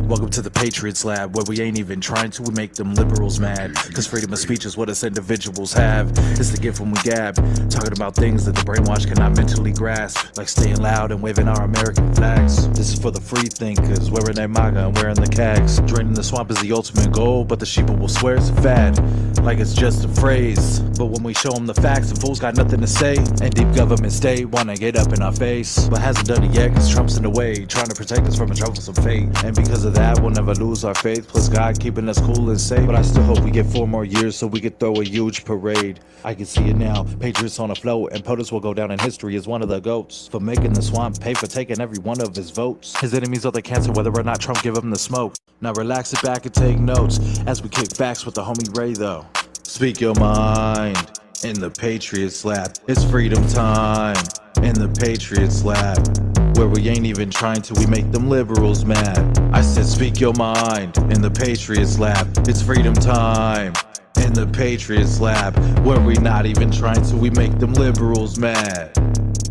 Welcome to the Patriots Lab, where we ain't even trying to, we make them liberals mad. Cause freedom of speech is what us individuals have. It's the gift when we gab, talking about things that the brainwash cannot mentally grasp, like staying loud and waving our American flags. This is for the free thinkers, wearing their MAGA and wearing the cags. Draining the swamp is the ultimate goal, but the sheeple will swear it's a fad, like it's just a phrase. But when we show them the facts, the fools got nothing to say. And deep government state wanna get up in our face, but hasn't done it yet cause Trump's in the way, trying to protect us from a troublesome fate. And because of that, we'll never lose our faith, plus God keeping us cool and safe. But I still hope we get 4 more years so we could throw a huge parade. I can see it now, Patriots on a float, and POTUS will go down in history as one of the GOATs for making the swamp pay for taking every one of his votes. His enemies are the cancer, whether or not Trump give him the smoke. Now relax it back and take notes as we kick facts with the homie Ray though. Speak your mind in the Patriots Lab. It's freedom time in the Patriots Lab, where we ain't even trying to, we make them liberals mad. I said speak your mind in the Patriots Lab. It's freedom time in the Patriots Lab, where we not even trying to, we make them liberals mad.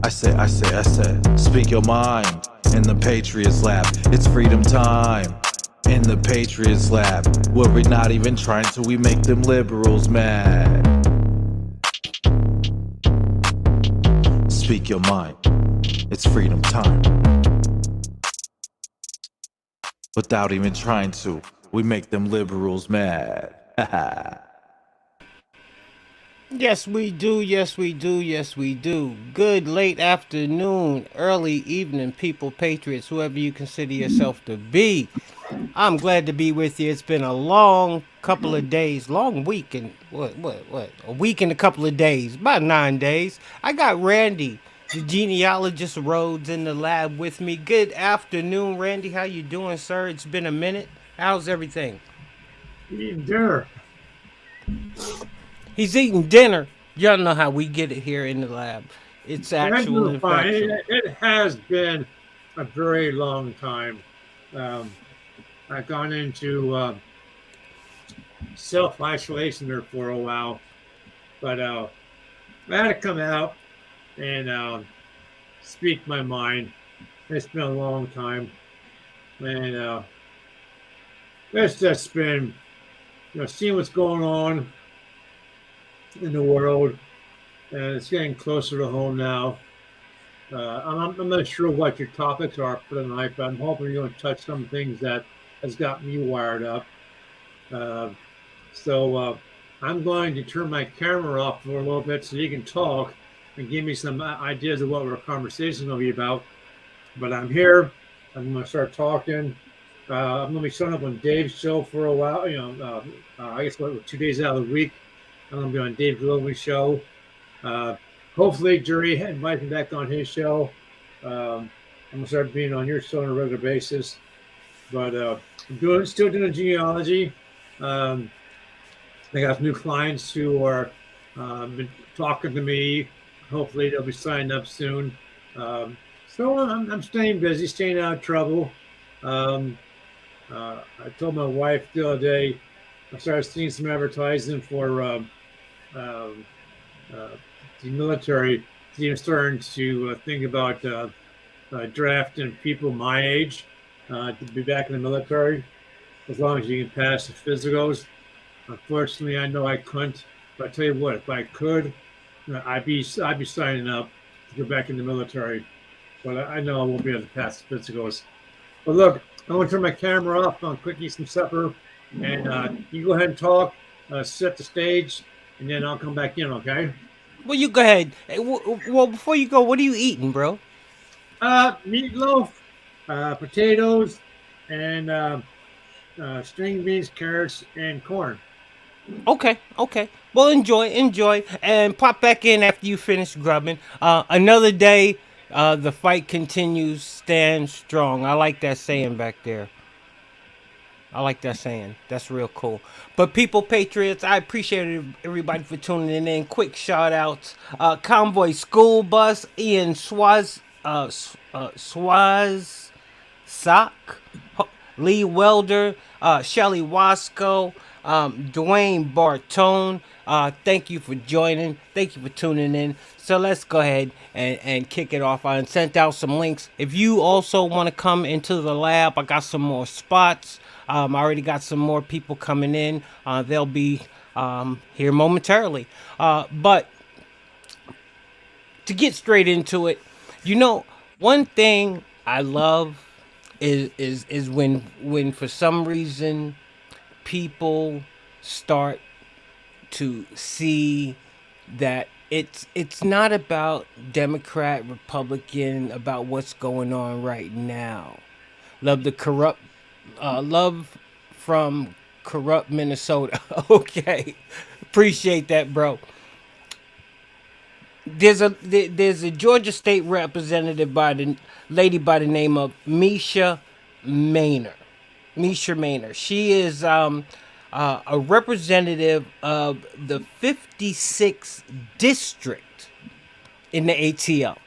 I said, speak your mind in the Patriots Lab. It's freedom time in the Patriots Lab, where we not even trying to, we make them liberals mad. Speak your mind. It's freedom time. Without even trying to, we make them liberals mad. Yes, we do. Yes, we do. Yes, we do. Good late afternoon, early evening, people, patriots, whoever you consider yourself to be. I'm glad to be with you. It's been a long couple of days, long week, and what? A week and a couple of days, about 9 days. I got Randy, the genealogist Rhodes, in the lab with me. Good afternoon, Randy. How you doing, sir? It's been a minute. How's everything? Eating dinner. He's eating dinner. Y'all know how we get it here in the lab. It's actual and factual. It has been a very long time. I've gone into self-isolation there for a while, but I had to come out and speak my mind. It's been a long time, and it's just been, seeing what's going on in the world, and it's getting closer to home now. I'm not sure what your topics are for tonight, but I'm hoping you're going to touch some things that has got me wired up. So I'm going to turn my camera off for a little bit so you can talk and give me some ideas of what our conversation is going to be about. But I'm here. I'm going to start talking. I'm going to be showing up on Dave's show for a while. I guess 2 days out of the week, I'm going to be on Dave Glover's show. Hopefully, Jerry invites me back on his show. I'm going to start being on your show on a regular basis. But I'm still doing genealogy. I got new clients who are been talking to me. Hopefully, they'll be signing up soon. So I'm staying busy, staying out of trouble. I told my wife the other day, I started seeing some advertising for the military. Even starting to think about drafting people my age to be back in the military, as long as you can pass the physicals. Unfortunately, I know I couldn't. But I tell you what, if I could, I'd be signing up to go back in the military. But I know I won't be able to pass the physicals. But look, I'm going to turn my camera off. I'm quick eat some supper, and you go ahead and talk, set the stage, and then I'll come back in. Okay? Well, you go ahead. Well, before you go, what are you eating, bro? Meatloaf, potatoes, and string beans, carrots, and corn. Okay. Well, enjoy, and pop back in after you finish grubbing. Another day, the fight continues, stand strong. I like that saying back there. I like that saying. That's real cool. But people, patriots, I appreciate everybody for tuning in. Quick shout outs. Convoy School Bus, Ian Swaz Sock, Lee Welder, Shelly Wasco, Dwayne Bartone, Thank you for joining. Thank you for tuning in. So let's go ahead and kick it off. I sent out some links. If you also want to come into the lab, I got some more spots. I already got some more people coming in. They'll be here momentarily. But to get straight into it, one thing I love is when for some reason people start to see that it's not about Democrat, Republican, about what's going on right now. Love from corrupt Minnesota. Okay, appreciate that, bro. There's a Georgia state representative by the lady by the name of Mesha Mainor. Mesha Mainor. She is a representative of the 56th district in the ATL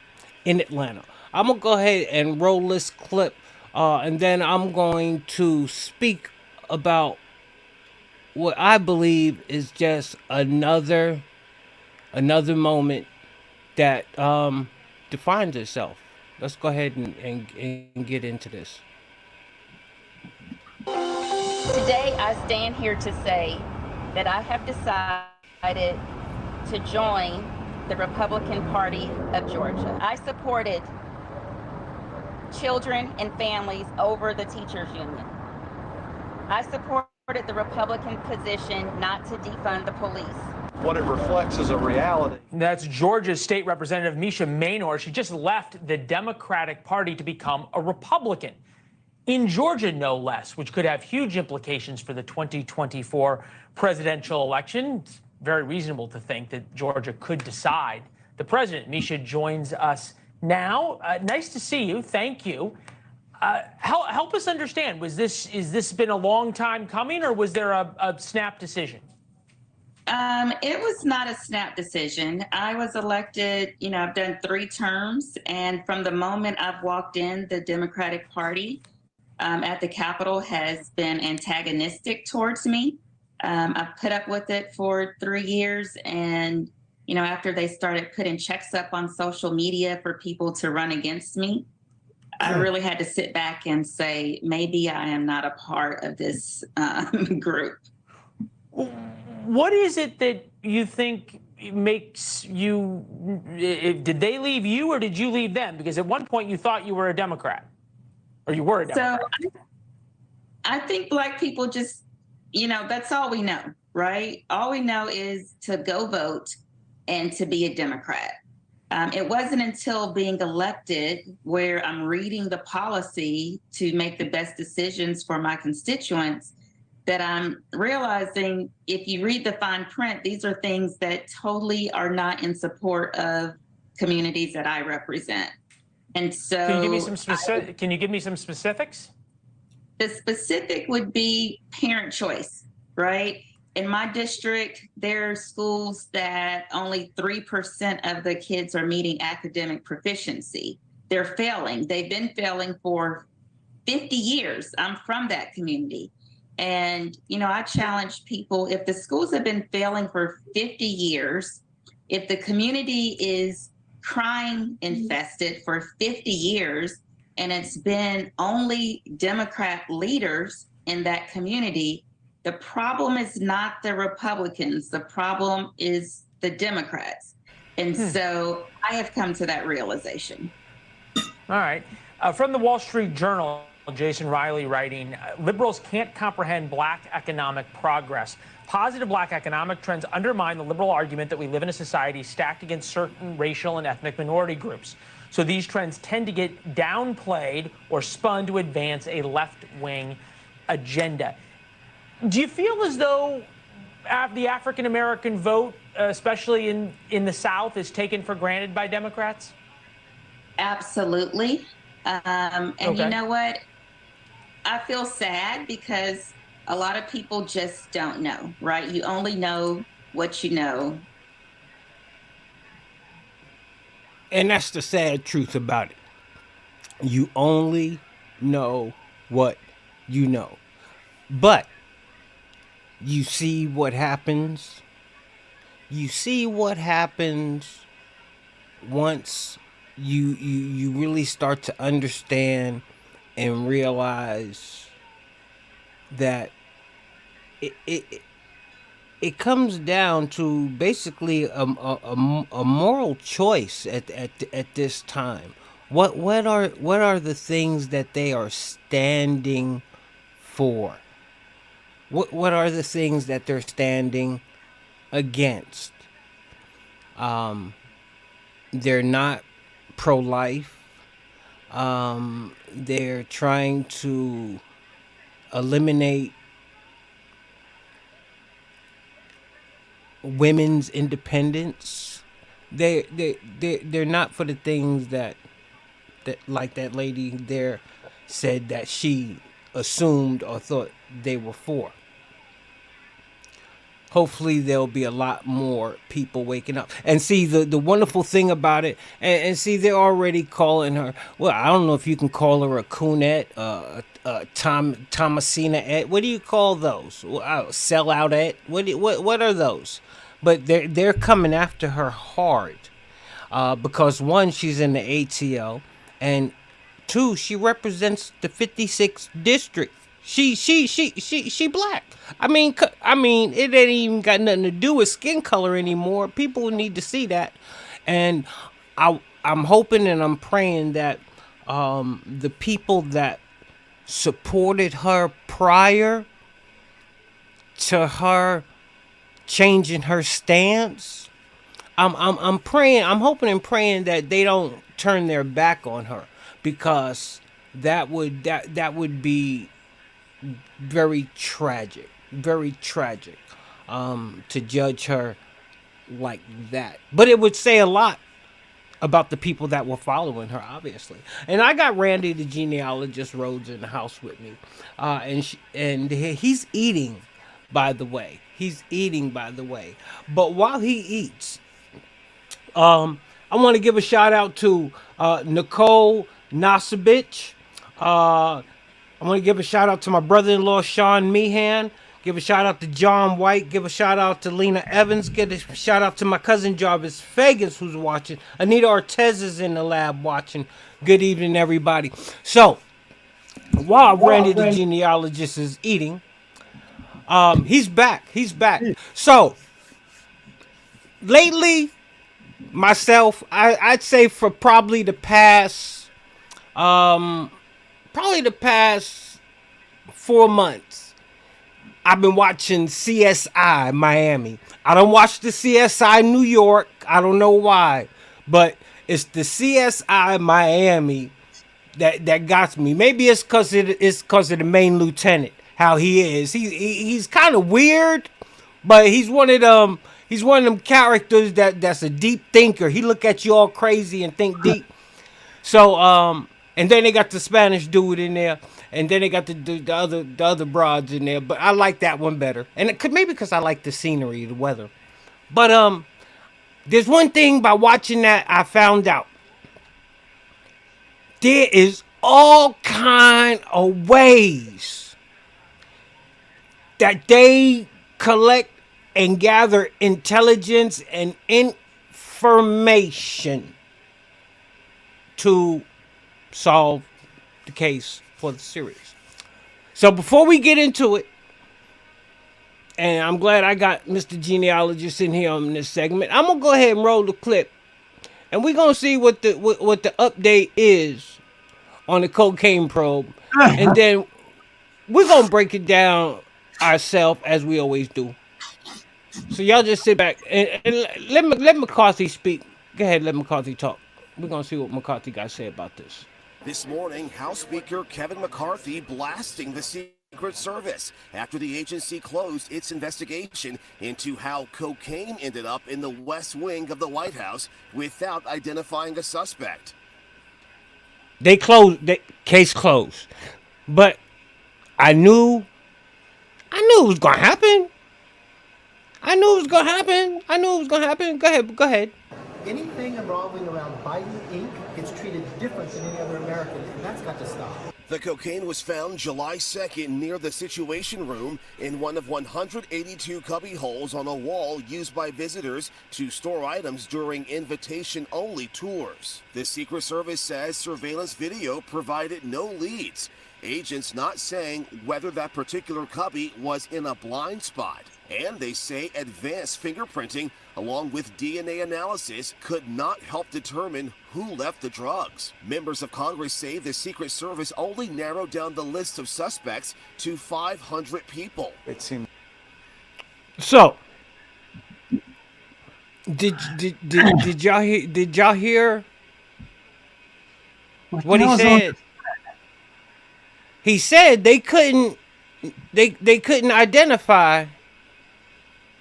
in Atlanta. I'm gonna go ahead and roll this clip, and then I'm going to speak about what I believe is just another moment that defines itself. Let's go ahead and get into this. Today, I stand here to say that I have decided to join the Republican Party of Georgia. I supported children and families over the teachers union. I supported the Republican position not to defund the police. What it reflects is a reality. That's Georgia's state representative Mesha Mainor. She just left the Democratic Party to become a Republican. In Georgia, no less, which could have huge implications for the 2024 presidential election. It's very reasonable to think that Georgia could decide the president. Mesha joins us now. Nice to see you. Thank you. Help us understand. Is this been a long time coming, or was there a snap decision? It was not a snap decision. I was elected, I've done 3 terms, and from the moment I've walked in, the Democratic Party at the Capitol has been antagonistic towards me. I've put up with it for 3 years, and after they started putting checks up on social media for people to run against me, I really had to sit back and say, maybe I am not a part of this group. What is it that you think makes you, did they leave you or did you leave them? Because at one point you thought you were a Democrat, or you were a Democrat. So I think Black people just, that's all we know, right? All we know is to go vote and to be a Democrat. It wasn't until being elected where I'm reading the policy to make the best decisions for my constituents that I'm realizing if you read the fine print, these are things that totally are not in support of communities that I represent. And so Can you give me some specifics? The specific would be parent choice, right? In my district, there are schools that only 3% of the kids are meeting academic proficiency. They're failing. They've been failing for 50 years. I'm from that community. And, I challenge people, if the schools have been failing for 50 years, if the community is crime infested for 50 years, and it's been only Democrat leaders in that community, the problem is not the Republicans. The problem is the Democrats. And so I have come to that realization. All right. From the Wall Street Journal, Jason Riley writing, liberals can't comprehend Black economic progress. Positive Black economic trends undermine the liberal argument that we live in a society stacked against certain racial and ethnic minority groups. So these trends tend to get downplayed or spun to advance a left-wing agenda. Do you feel as though the African-American vote, especially in the South, is taken for granted by Democrats? Absolutely. And okay. You know what? I feel sad because a lot of people just don't know, right? You only know what you know. And that's the sad truth about it. You only know what you know. But you see what happens you see what happens once you really start to understand and realize that it comes down to basically a moral choice at this time. What are the things that they are standing for? What are the things that they're standing against? They're not pro-life. They're trying to eliminate women's independence. They're not for the things that like that lady there said that she assumed or thought they were for. Hopefully there'll be a lot more people waking up. And see, the wonderful thing about it, and see, they're already calling her, well, I don't know if you can call her a coonette, Thomasina. What do you call those? Sellout. What are those? But they're coming after her hard, because one, she's in the ATL, and two, she represents the 56th district. She black. I mean, it ain't even got nothing to do with skin color anymore. People need to see that, and I'm hoping and I'm praying that the people that supported her prior to her changing her stance, I'm praying, I'm hoping and praying that they don't turn their back on her, because that would be very tragic to judge her like that. But it would say a lot about the people that were following her, obviously. And I got Randy the genealogist Rhodes in the house with me, and he's eating, by the way. But while he eats, I want to give a shout out to Nicole Nasibich. I want to give a shout out to my brother-in-law, Sean Meehan. Give a shout out to John White. Give a shout out to Lena Evans. Give a shout out to my cousin Jarvis Fagans, who's watching. Anita Ortez is in the lab watching. Good evening, everybody. So, while Randy the genealogist is eating, he's back. So, lately, myself, I'd say for probably the past 4 months, I've been watching CSI Miami. I don't watch the CSI New York. I don't know why, but it's the CSI Miami that got me. Maybe it's because of the main lieutenant, how he is. He's kind of weird, but he's one of them characters that's a deep thinker. He look at you all crazy and think deep. So and then they got the Spanish dude in there, and then they got the other broads in there. But I like that one better, and it could maybe because I like the scenery, the weather. But there's one thing by watching that I found out. There is all kind of ways that they collect and gather intelligence and information to solve the case for the series. So before we get into it, and I'm glad I got Mr. Genealogist in here on this segment, I'm gonna go ahead and roll the clip, and we're gonna see what the update is on the cocaine probe, and then we're gonna break it down ourselves as we always do. So y'all just sit back and let McCarthy speak. Go ahead, let McCarthy talk. We're gonna see what McCarthy got to say about this. This morning, House Speaker Kevin McCarthy blasting the Secret Service after the agency closed its investigation into how cocaine ended up in the West Wing of the White House without identifying a suspect. They closed, case closed. But I knew it was gonna happen. Go ahead. Anything revolving around Biden Inc. gets treated different than any other American, and that's got to stop. The cocaine was found July 2nd near the Situation Room in one of 182 cubby holes on a wall used by visitors to store items during invitation-only tours. The Secret Service says surveillance video provided no leads. Agents not saying whether that particular cubby was in a blind spot. And they say advanced fingerprinting along with DNA analysis could not help determine who left the drugs. Members of Congress say the Secret Service only narrowed down the list of suspects to 500 people. It seemed. So, did y'all hear what he said? He said they couldn't identify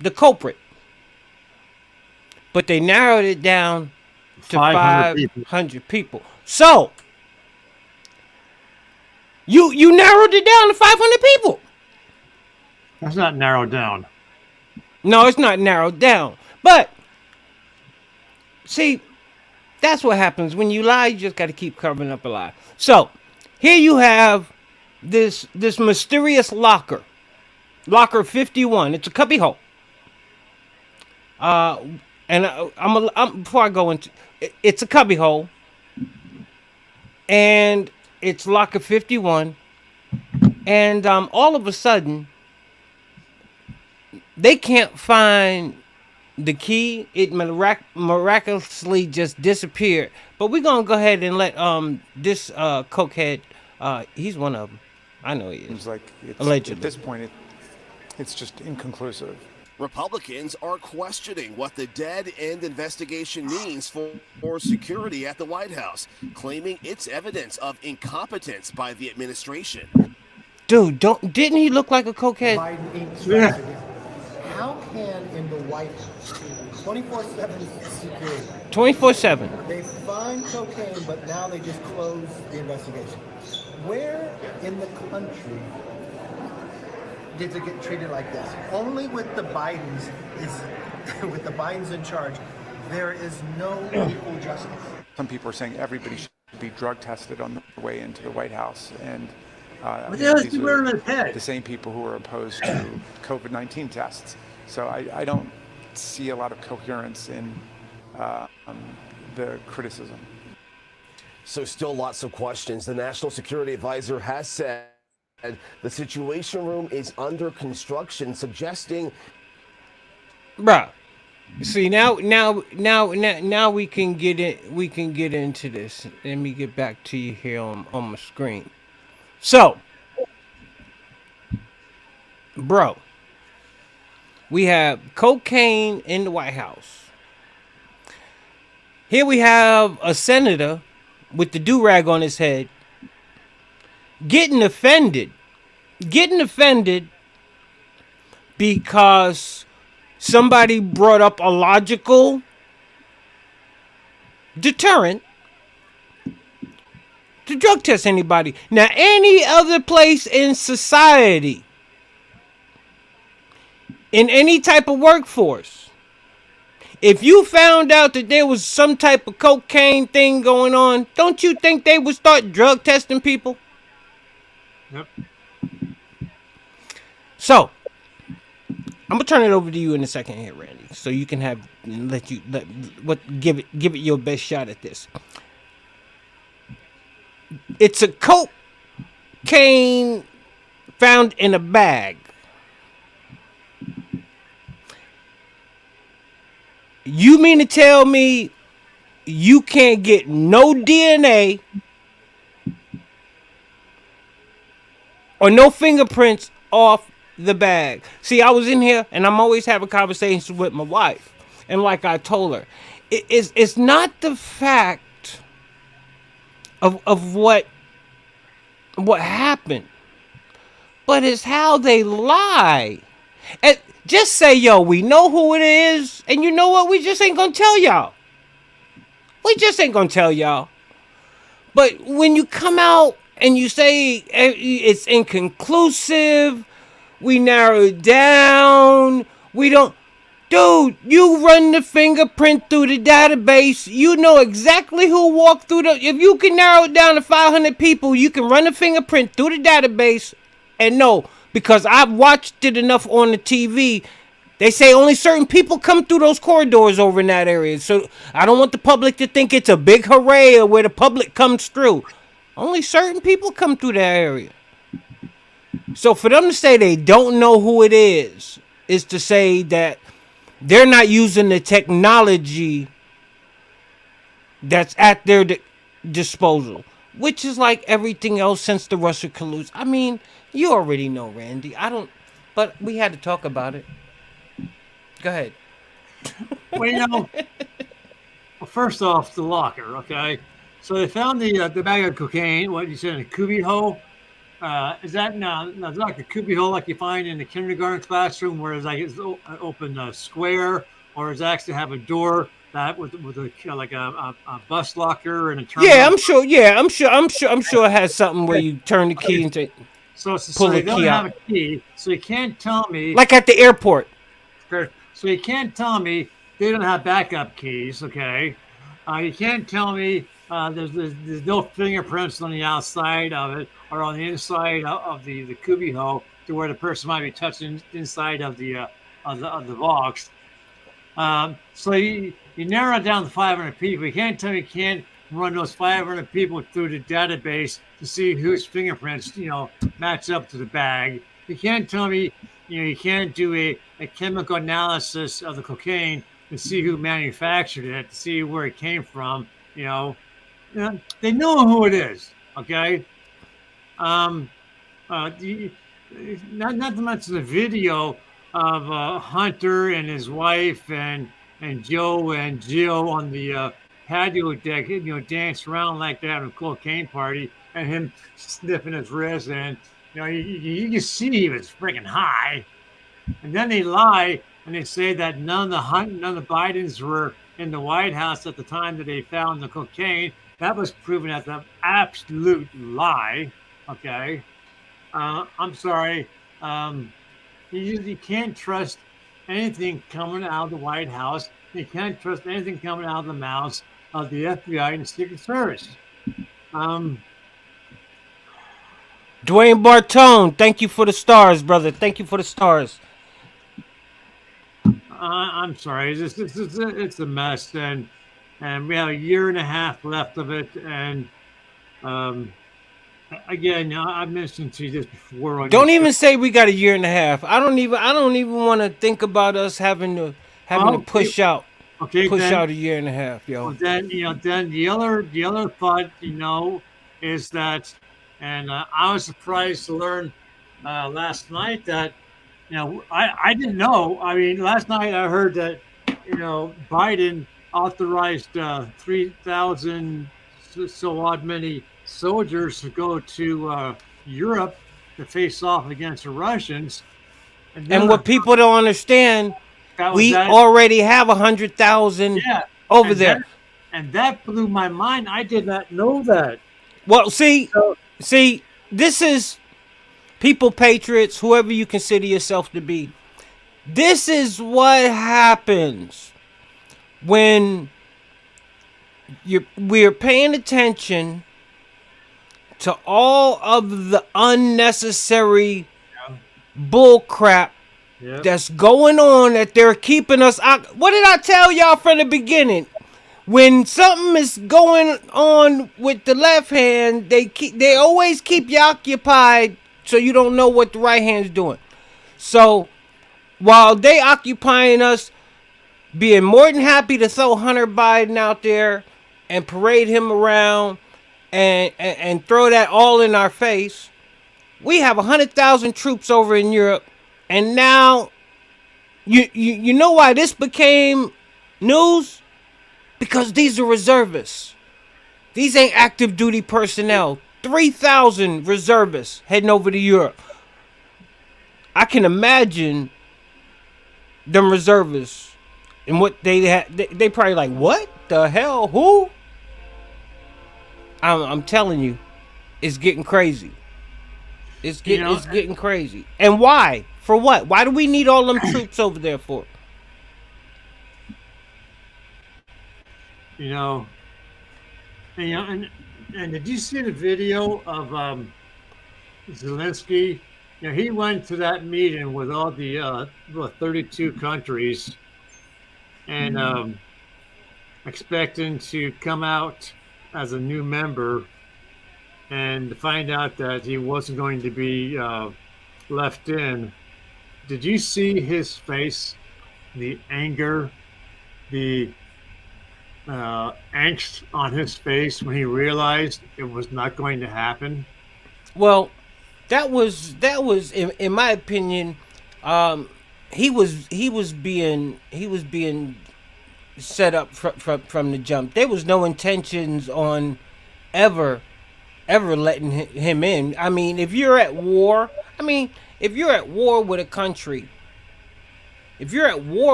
the culprit, but they narrowed it down to 500 people. So you narrowed it down to 500 people. That's not narrowed down. No, it's not narrowed down. But see, that's what happens when you lie. You just got to keep covering up a lie. So here you have this mysterious locker 51. It's a cubby hole. And I'm before I go into it's a cubby hole, and it's locker 51, and all of a sudden they can't find the key. It miraculously just disappeared. But we're gonna go ahead and let this cokehead, he's one of them. I know he is. Seems like it's, allegedly. At this point, it's just inconclusive. Republicans are questioning what the dead end investigation means for security at the White House, claiming it's evidence of incompetence by the administration. Dude, didn't he look like a cokehead? Yeah. How can in the White House 24/7 security 24/7. they find cocaine, but now they just close the investigation? Where in the country did it get treated like this? Only with the Bidens with the Bidens in charge, there is no equal justice. Some people are saying everybody should be drug tested on the way into the White House, and These are the same people who are opposed to COVID-19 tests. So I don't see a lot of coherence in the criticism. So still lots of questions. The National Security Advisor has said the Situation Room is under construction, suggesting. Bruh. See, now we can get it. We can get into this. Let me get back to you here on my screen. So, bro, we have cocaine in the White House. Here we have a senator with the do-rag on his head getting offended because somebody brought up a logical deterrent to drug test anybody. Now, any other place in society, in any type of workforce, if you found out that there was some type of cocaine thing going on, don't you think they would start drug testing people? Yep. So, I'm gonna turn it over to you in a second here, Randy, so you can give it your best shot at this. It's a cocaine found in a bag. You mean to tell me you can't get no DNA or no fingerprints off the bag? See, I was in here and I'm always having conversations with my wife. And like I told her, it's not the fact of what happened, but it's how they lie. And just say, yo, we know who it is, and you know what? We just ain't gonna tell y'all. But when you come out and you say it's inconclusive, we narrow it down, we don't. Dude, you run the fingerprint through the database. You know exactly who walked through the... If you can narrow it down to 500 people, you can run the fingerprint through the database and know. Because I've watched it enough on the TV. They say only certain people come through those corridors over in that area. So I don't want the public to think it's a big hooray where the public comes through. Only certain people come through that area. So for them to say they don't know who it is to say that they're not using the technology that's at their disposal, which is like everything else since the Russia collusion. I mean, you already know, Randy. But we had to talk about it. Go ahead. Well, well, first off, the locker, okay? So they found the bag of cocaine, what you said, in a cubby hole. Is that no, it's like a cubby hole like you find in the kindergarten classroom, where it's like it's an open square, or is it actually have a door that with a bus locker and a terminal? Yeah, I'm sure. Yeah, I'm sure it has something where you turn the key and so pull they the don't key have out. a key, so you can't tell me. Like at the airport. So you can't tell me they don't have backup keys, okay? You can't tell me there's no fingerprints on the outside of it or on the inside of the cubby hole to where the person might be touching inside of the box. So you narrow it down to 500 people. You can't tell me you can't run those 500 people through the database to see whose fingerprints match up to the bag. You can't tell me you can't do a chemical analysis of the cocaine to see who manufactured it, to see where it came from. They know who it is. Okay. Not to mention the video of Hunter and his wife and Joe and Jill on the patio deck, dance around like that at a cocaine party, and him sniffing his wrist, and you can see he was freaking high. And then they lie and they say that none of the Bidens were in the White House at the time that they found the cocaine. That was proven as an absolute lie. Okay, I'm sorry. You can't trust anything coming out of the White House. You can't trust anything coming out of the mouths of the FBI and the Secret Service. Dwayne Bartone, thank you for the stars, brother. Thank you for the stars. I'm sorry. It's a mess, and we have a year and a half left of it. And again, I mentioned to you this before. Don't even say we got a year and a half. I don't even want to think about us having to push out a year and a half, yo. Well, then the other thought is that, and I was surprised to learn last night that I didn't know. I mean, last night I heard that Biden authorized 3,000 so odd many soldiers to go to Europe to face off against the Russians. And what people don't understand, we already have 100,000 over there. And that blew my mind. I did not know that. Well, see, this is people, patriots, whoever you consider yourself to be. This is what happens when we're paying attention to all of the unnecessary bull crap that's going on, that they're keeping us out. What did I tell y'all from the beginning? When something is going on with the left hand, they always keep you occupied so you don't know what the right hand's doing. So while they occupying us, being more than happy to throw Hunter Biden out there and parade him around and throw that all in our face, we have 100,000 troops over in Europe, and now you know why this became news? Because these are reservists. These ain't active duty personnel. 3,000 reservists heading over to Europe. I can imagine them reservists and what they had. They probably like, what the hell? Who? I'm telling you, it's getting crazy. It's getting crazy. And why? For what? Why do we need all them troops over there for? you know, and, and did you see the video of Zelensky? He went to that meeting with all the 32 countries and expecting to come out as a new member, and to find out that he wasn't going to be left in. Did you see his face? The anger, the angst on his face when he realized it was not going to happen. Well, that was in my opinion, he was being set up from the jump. There was no intentions on ever letting him in. I mean, if you're at war with a country,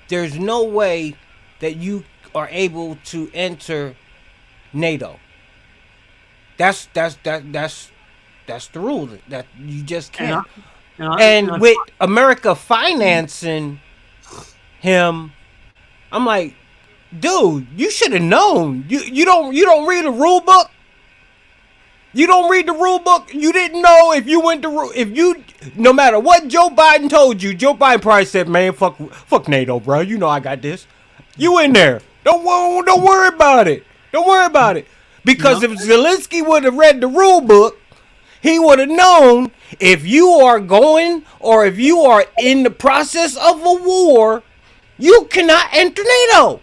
there's no way that you are able to enter NATO. That's the rule, that you just can't. And with America financing him, I'm like, dude, you should have known. You don't read the rule book. You don't read the rule book. You didn't know no matter what Joe Biden told you, Joe Biden probably said, man, fuck NATO, bro. You know I got this. You in there. Don't worry about it. Don't worry about it. Because if Zelensky would have read the rule book, he would have known if you are going or if you are in the process of a war, you cannot enter NATO.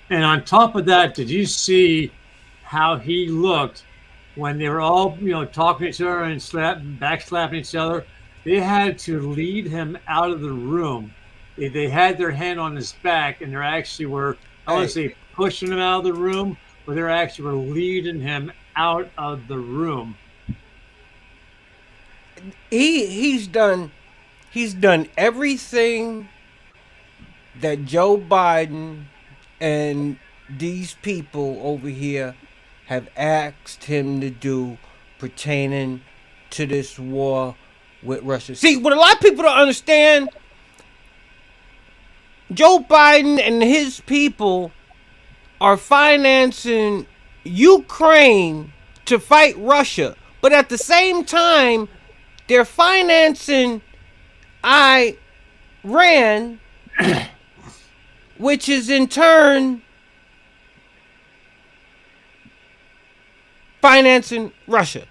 And on top of that, did you see how he looked when they were all, talking to each other and backslapping each other? They had to lead him out of the room. They had their hand on his back, and they actually were, I want to say, pushing him out of the room, but they actually were leading him out of the room. He's done everything that Joe Biden and these people over here have asked him to do pertaining to this war with Russia. See, what a lot of people don't understand, Joe Biden and his people are financing Ukraine to fight Russia, but at the same time, they're financing Iran, which is in turn financing Russia.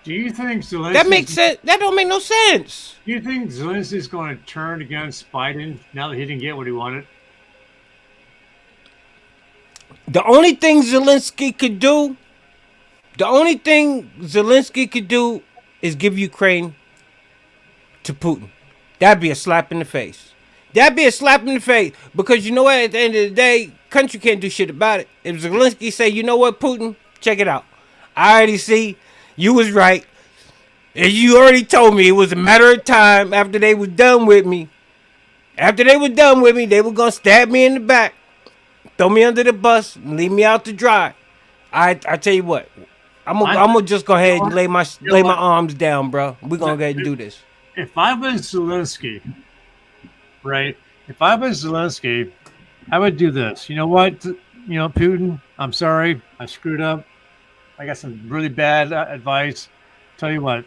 Do you think Zelensky... That makes sense? That don't make no sense. Do you think Zelensky's going to turn against Biden now that he didn't get what he wanted? The only thing Zelensky could do is give Ukraine to Putin. That'd be a slap in the face. Because you know what? At the end of the day, country can't do shit about it. If Zelensky say, you know what, Putin, check it out. I already see you was right. And you already told me it was a matter of time after they was done with me. They were going to stab me in the back, throw me under the bus, and leave me out to dry. I tell you what, I'm gonna just go ahead and lay my arms down, bro. We're going to go ahead and do this. If I was Zelensky, right? I would do this. You know what? Putin, I'm sorry. I screwed up. I got some really bad advice. Tell you what,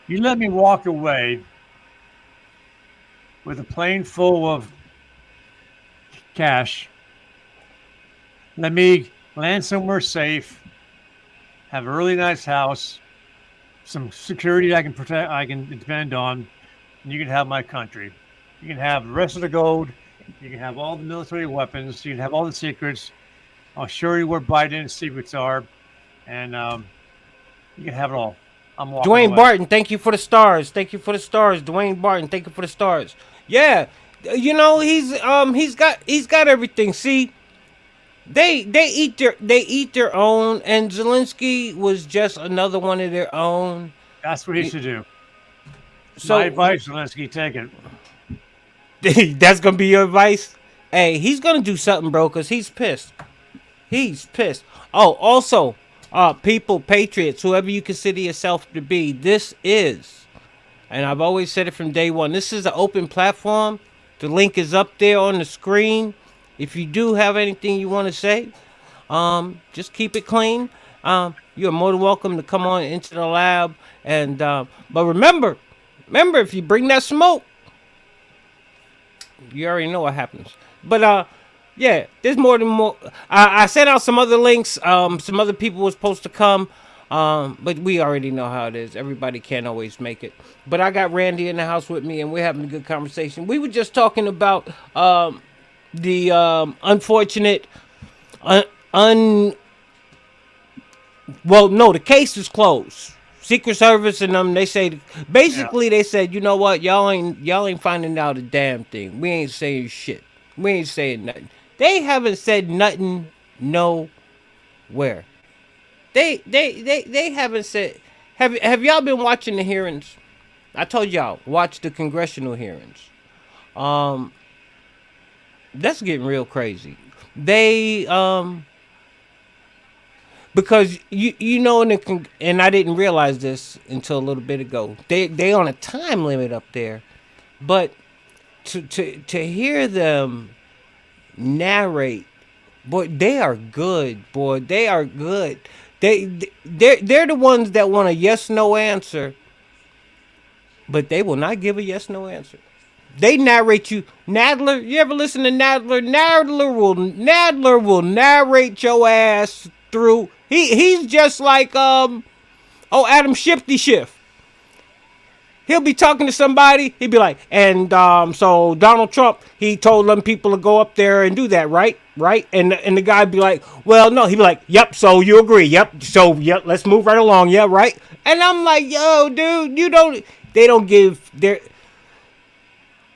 you let me walk away with a plane full of cash. Let me land somewhere safe, have a really nice house, some security I can protect, I can depend on, and you can have my country. You can have the rest of the gold. You can have all the military weapons. You can have all the secrets. I'll show you where Biden's secrets are, and you can have it all. I'm walking Dwayne away. Barton, thank you for the stars. Dwayne Barton, thank you for the stars. Yeah, he's got everything. See, they eat their own, and Zelensky was just another one of their own. That's what he should do. So, my advice, Zelensky, take it. That's gonna be your advice? Hey, he's gonna do something, bro, because he's pissed. Oh, also, people, patriots, whoever you consider yourself to be, this is, and I've always said it from day one, this is an open platform. The link is up there on the screen. If you do have anything you want to say, just keep it clean. You're more than welcome to come on into the lab. And but remember, if you bring that smoke, you already know what happens. But yeah, there's more than more. I sent out some other links. Some other people were supposed to come. But we already know how it is. Everybody can't always make it. But I got Randy in the house with me, and we're having a good conversation. We were just talking about the unfortunate, well, no, the case is closed. Secret Service and them, they say, basically they said, you know what, y'all ain't finding out a damn thing. We ain't saying shit. We ain't saying nothing. They haven't said nothing nowhere. They haven't said. Have y'all been watching the hearings? I told y'all, watch the congressional hearings. That's getting real crazy. They because you know and I didn't realize this until a little bit ago. They on a time limit up there, but to hear them narrate, boy, they are good. Boy, they are good. They're the ones that want a yes no answer, but they will not give a yes no answer. They narrate you. Nadler, you ever listen to Nadler? Nadler will narrate your ass through. He's just like Adam Shifty Schiff. He'll be talking to somebody. He'd be like, and so Donald Trump, he told them people to go up there and do that, right? Right? And the guy'd be like, well, no. He'd be like, yep, so you agree. Yep, so, yep, let's move right along. Yeah, right? And I'm like, yo, dude, they don't give their...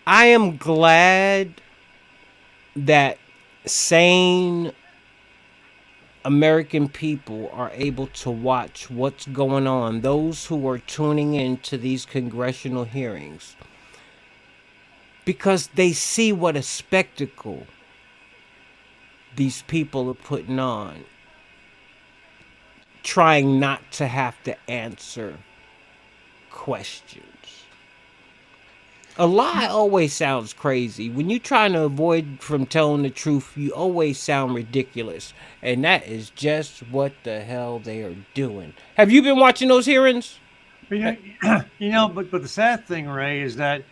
I am glad that sane American people are able to watch what's going on. Those who are tuning in to these congressional hearings, because they see what a spectacle these people are putting on, trying not to have to answer questions. A lie always sounds crazy. When you're trying to avoid from telling the truth, you always sound ridiculous. And that is just what the hell they are doing. Have you been watching those hearings? But the sad thing, Ray, is that,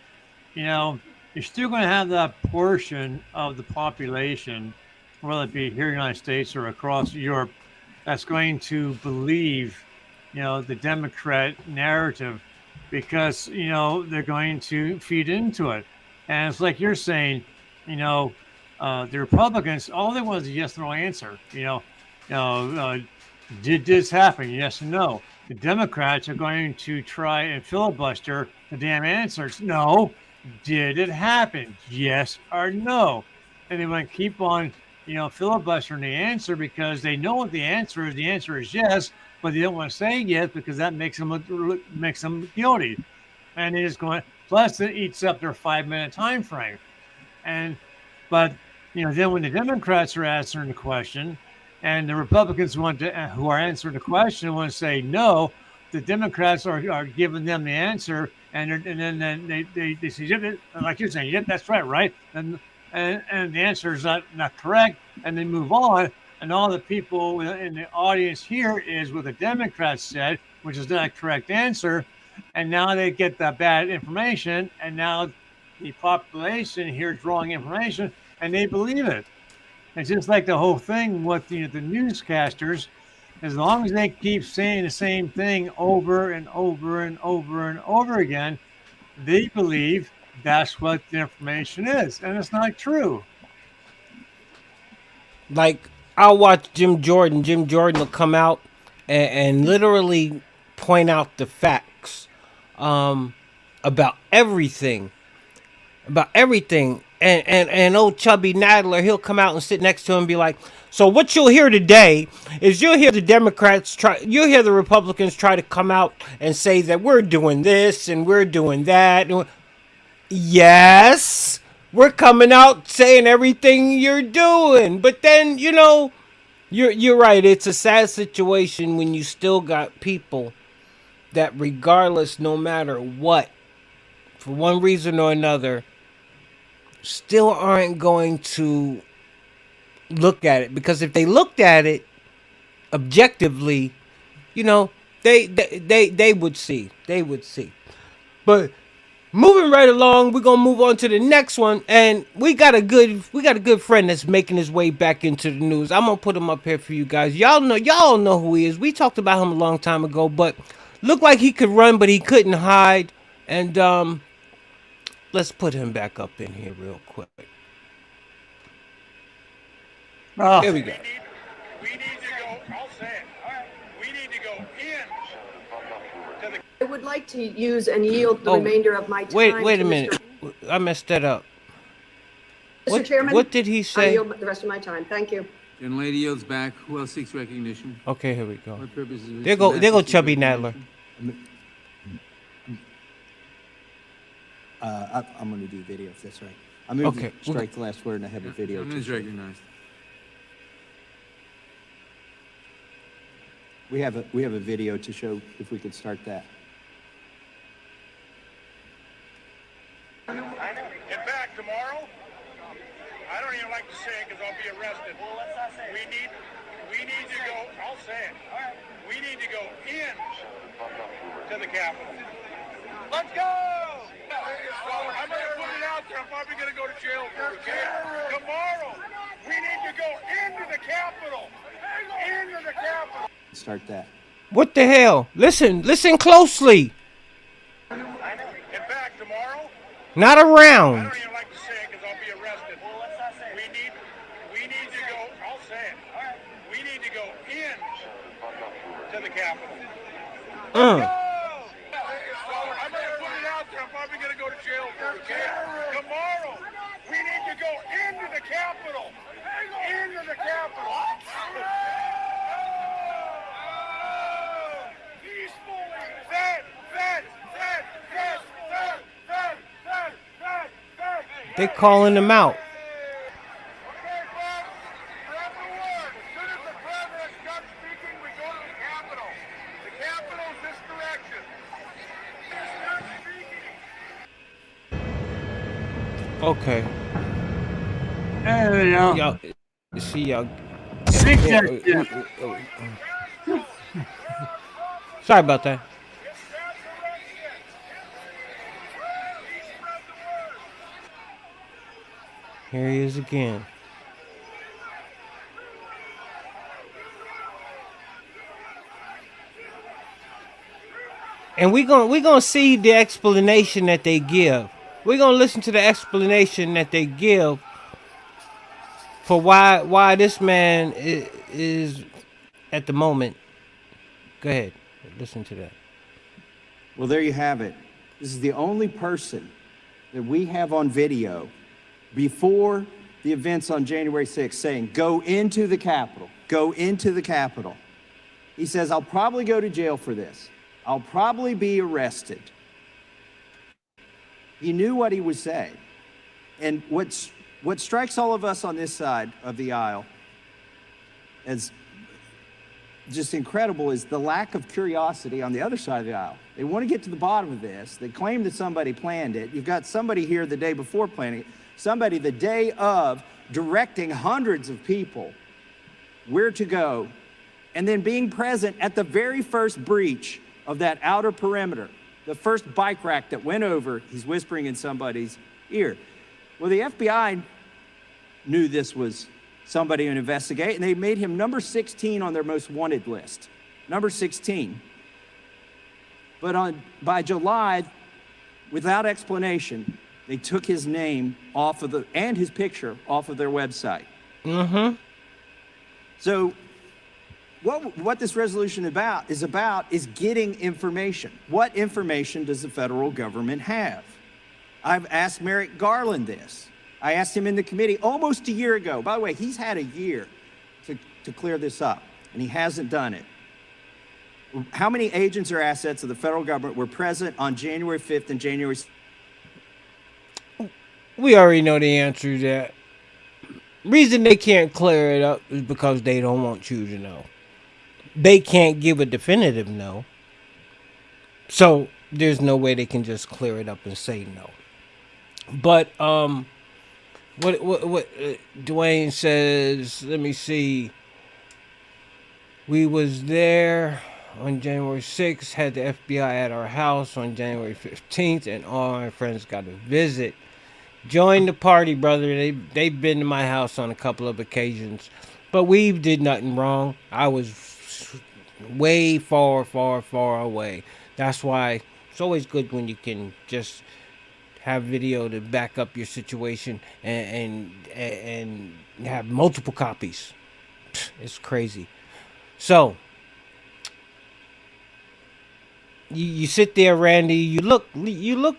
you're still going to have that portion of the population, whether it be here in the United States or across Europe, that's going to believe, the Democrat narrative, because they're going to feed into it. And it's like you're saying, the Republicans, all they want is a yes or no answer. Did this happen? Yes or no. The Democrats are going to try and filibuster the damn answers. No. Did it happen? Yes or no. And they want to keep on filibustering the answer because they know what the answer is. The answer is yes, but they don't want to say yes because that makes them guilty. And they just going. Plus, it eats up their 5-minute time frame. But then when the Democrats are answering the question, and the Republicans who are answering the question want to say no, the Democrats are giving them the answer, and then they say, like you're saying, yeah, that's right, and the answer is not correct, and they move on, and all the people in the audience here is what the Democrats said, which is not a correct answer, and now they get the bad information, and now the population here is wrong information, and they believe it. It's just like the whole thing with the newscasters. As long as they keep saying the same thing over and over and over and over again, they believe that's what the information is, and it's not true. Like, I'll watch Jim Jordan. Jim Jordan will come out and literally point out the facts about everything. And old chubby Nadler, he'll come out and sit next to him and be like, so what you'll hear today is you'll hear the Republicans try to come out and say that we're doing this and we're doing that. Yes, we're coming out saying everything you're doing. But then, you're right. It's a sad situation when you still got people that regardless, no matter what, for one reason or another, still aren't going to look at it, because if they looked at it objectively, you know, they would see. They would see. But moving right along, we're gonna move on to the next one, and we got a good friend that's making his way back into the news. I'm gonna put him up here for you guys. Y'all know who he is. We talked about him a long time ago, but looked like he could run, but he couldn't hide. And let's put him back up in here real quick. Oh. Here we go. We need to go, I'll say it. We need to go in to the. I would like to use and yield the remainder of my time. Wait a to minute. I messed that up. Mr. Chairman, what did he I say? yield the rest of my time. Thank you. Young lady yields back. Who else seeks recognition? Okay, here we go. What purpose is There go Chubby Nadler. I'm going to do video if that's right. I moved Okay. to strike the last word and I have a video. Chairman is recognized. We have a video to show if we could start that. Get back tomorrow. I don't even like to say it because I'll be arrested. Well, let's not say it. We need to go, I'll say it. We need to go in to the Capitol. Let's go! So I'm going to put it out there. I'm probably going to go to jail for it, okay? Tomorrow, we need to go into the Capitol. Into the Capitol. Start that. What the hell? Listen closely. Get back tomorrow. Not I around. don't even like to say it because I'll be arrested. Well, let's not say it. We need to go, I'll say it. We need to go in to the Capitol. So I'm going to put it out there. I'm probably going to go to jail for it, okay? Tomorrow, we need to go into the Capitol. Into the Capitol. Peacefully. They calling him out. Okay, folks, grab the word. As soon as the president's done speaking, we go to the Capitol. The Capitol's this direction. Okay. There we go. Y'all, see y'all. Six Sorry about that. Here he is again. And we're gonna see the explanation that they give. We're gonna listen to the explanation that they give for why this man is at the moment. Go ahead, listen to that. Well, there you have it. This is the only person that we have on video before the events on January 6th saying, go into the Capitol, go into the Capitol. He says, I'll probably go to jail for this. I'll probably be arrested. He knew what he was saying. And what strikes all of us on this side of the aisle as just incredible is the lack of curiosity on the other side of the aisle. They want to get to the bottom of this. They claim that somebody planned it. You've got somebody here the day before planning it, somebody the day of directing hundreds of people where to go, and then being present at the very first breach of that outer perimeter, the first bike rack that went over, he's whispering in somebody's ear. Well, the FBI knew this was somebody to investigate, and they made him number 16 on their most wanted list. Number 16. But by July, without explanation, they took his name off of and his picture off of their website. Mm-hmm. So what this resolution is getting information. What information does the federal government have? I've asked Merrick Garland this. I asked him in the committee almost a year ago. By the way, he's had a year to clear this up, and he hasn't done it. How many agents or assets of the federal government were present on January 5th and January 6th? We already know the answer to that. Reason they can't clear it up is because they don't want you to know. They can't give a definitive no. So there's no way they can just clear it up and say no. But What Dwayne says, let me see. We was there on January 6th, had the FBI at our house on January 15th, and all my friends got a visit. Join the party, brother. They've been to my house on a couple of occasions, but we did nothing wrong. I was way far away. That's why it's always good when you can just have video to back up your situation and have multiple copies. It's crazy. So you sit there, Randy. You look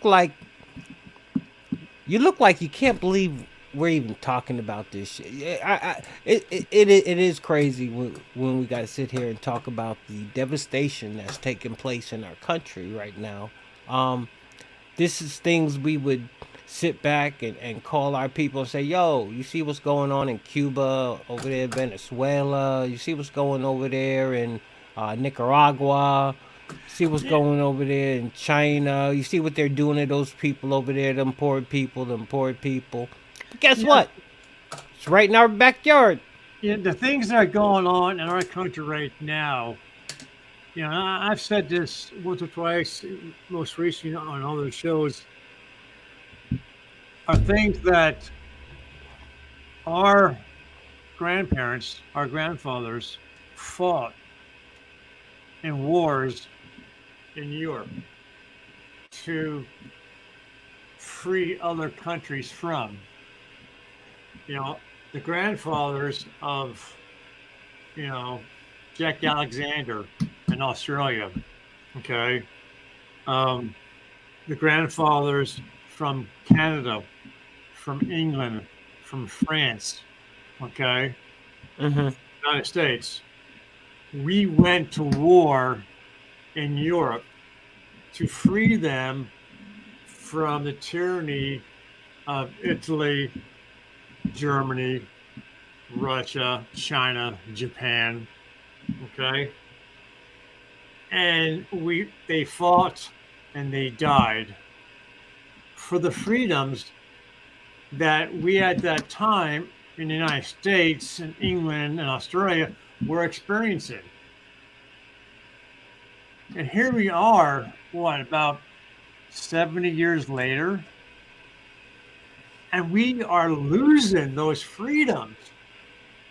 like you can't believe we're even talking about this shit. It is crazy when we got to sit here and talk about the devastation that's taking place in our country right now. This is things we would sit back and call our people and say, yo, you see what's going on in Cuba, over there in Venezuela, you see what's going over there in Nicaragua, see what's going over there in China, you see what they're doing to those people over there, them poor people. But guess what? It's right in our backyard. Yeah, the things that are going on in our country right now, you know, I've said this once or twice, most recently on other shows, are things that our grandparents, our grandfathers fought in wars in Europe to free other countries from. You know, the grandfathers of, you know, Jack Alexander in Australia, okay? The grandfathers from Canada, from England, from France, okay? United States. We went to war in Europe to free them from the tyranny of Italy, Germany, Russia, China, Japan, okay? And they fought and they died for the freedoms that we at that time in the United States and England and Australia were experiencing. And here we are, about 70 years later, and we are losing those freedoms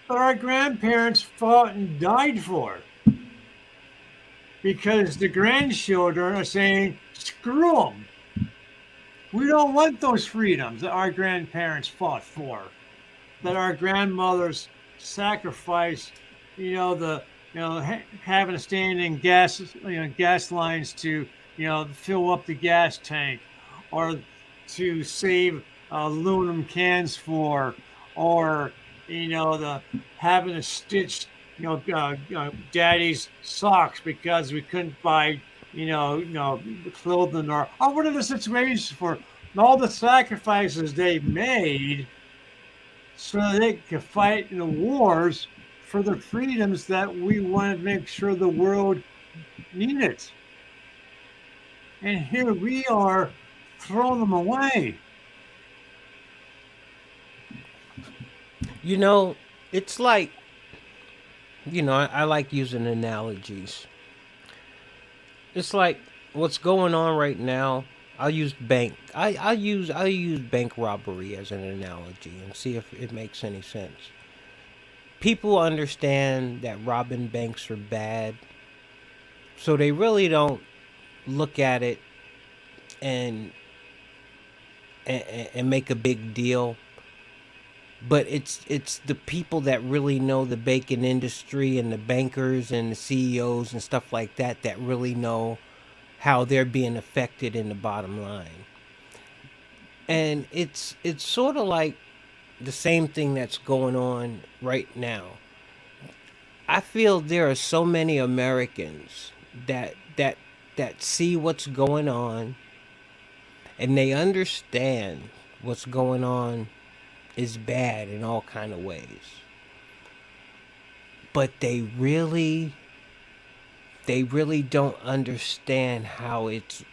that our grandparents fought and died for. Because the grandchildren are saying, screw them. We don't want those freedoms that our grandparents fought for, that our grandmothers sacrificed, having to stand in gas lines to, fill up the gas tank, or to save aluminum cans for, or, having to stitch, daddy's socks because we couldn't buy, clothing, or whatever the situation for, all the sacrifices they made so they could fight in the wars for the freedoms that we want to make sure the world needed. And here we are throwing them away. It's like, I like using analogies. It's like what's going on right now. I'll use bank robbery as an analogy and see if it makes any sense. People understand that robbing banks are bad, so they really don't look at it and make a big deal. But it's the people that really know the banking industry and the bankers and the CEOs and stuff like that that really know how they're being affected in the bottom line. And it's sort of like the same thing that's going on right now. I feel there are so many Americans that see what's going on, and they understand what's going on is bad in all kind of ways. But they really don't understand how it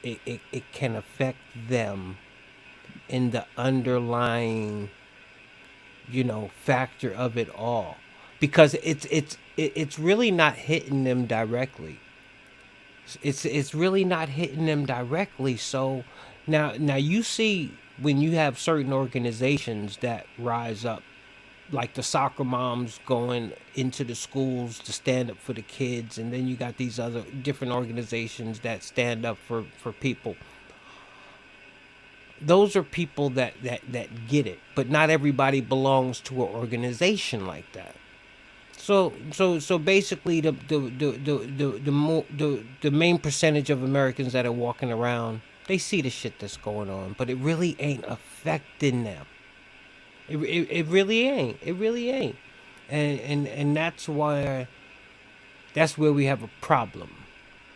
can affect them in the underlying factor of it all, because it's really not hitting them directly. It's really not hitting them directly. So now you see when you have certain organizations that rise up, like the soccer moms going into the schools to stand up for the kids, and then you got these other different organizations that stand up for people. Those are people that get it, but not everybody belongs to an organization like that. So basically, the main percentage of Americans that are walking around, they see the shit that's going on, but it really ain't affecting them. It really ain't. It really ain't. And that's where we have a problem.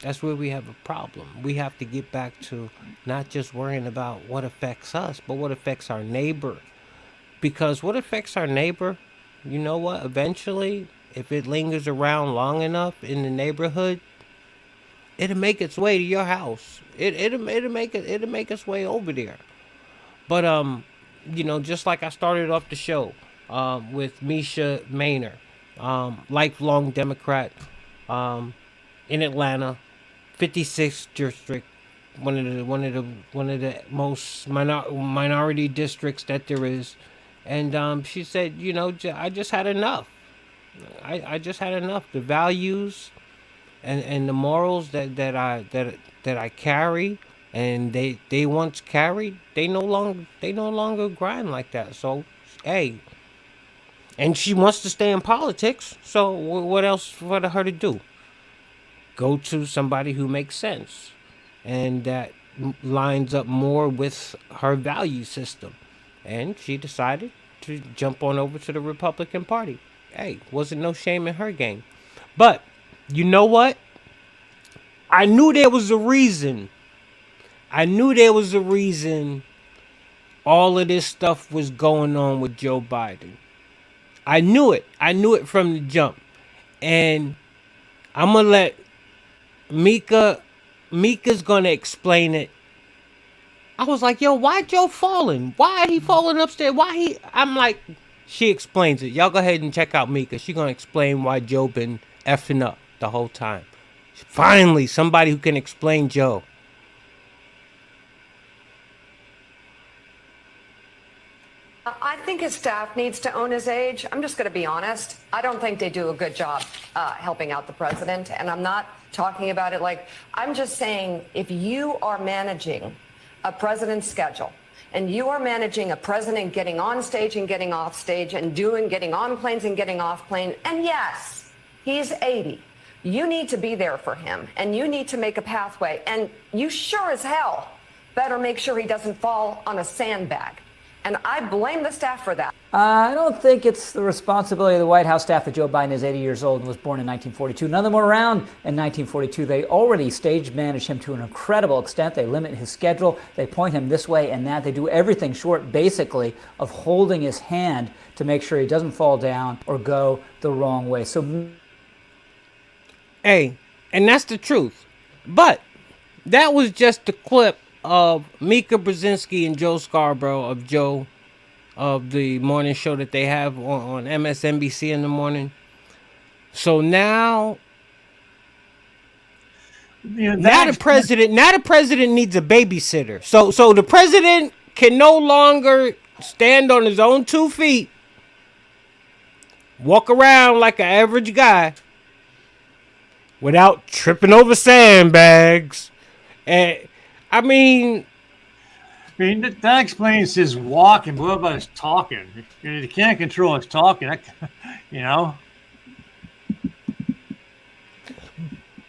That's where we have a problem. We have to get back to not just worrying about what affects us, but what affects our neighbor. Because what affects our neighbor, you know what? Eventually, if it lingers around long enough in the neighborhood, it'll make its way to your house. It'll make its way over there. But just like I started off the show with Mesha Mainor, lifelong Democrat in Atlanta, 56th district, one of the most minority districts that there is, and she said, I just had enough. I just had enough. The values and the morals that I carry and they once carried, they no longer grind like that. So hey, and she wants to stay in politics. So what else for her to do? Go to somebody who makes sense and that lines up more with her value system. And she decided to jump on over to the Republican Party. Hey, wasn't no shame in her game. But you know what? I knew there was a reason. All of this stuff was going on with Joe Biden. I knew it. I knew it from the jump. And I'm going to let Mika's going to explain it. I was like, yo, why Joe falling? Why he falling upstairs? I'm like, she explains it. Y'all go ahead and check out Mika. She going to explain why Joe been effing up the whole time. Finally, somebody who can explain Joe. I think his staff needs to own his age. I'm just going to be honest. I don't think they do a good job helping out the president. And I'm not talking about it like, I'm just saying, if you are managing a president's schedule and you are managing a president getting on stage and getting off stage and getting on planes and getting off plane, and yes, he's 80. You need to be there for him and you need to make a pathway. And you sure as hell better make sure he doesn't fall on a sandbag. And I blame the staff for that. I don't think it's the responsibility of the White House staff that Joe Biden is 80 years old and was born in 1942. None of them were around in 1942. They already stage manage him to an incredible extent. They limit his schedule. They point him this way and that. They do everything short, basically, of holding his hand to make sure he doesn't fall down or go the wrong way. So, hey, and that's the truth. But that was just the clip of Mika Brzezinski and Joe Scarborough of the morning show that they have on MSNBC in the morning. So now the president needs a babysitter. So the president can no longer stand on his own 2 feet, walk around like an average guy without tripping over sandbags. And I mean, that explains his walk, and what about his talking? He can't control his talking,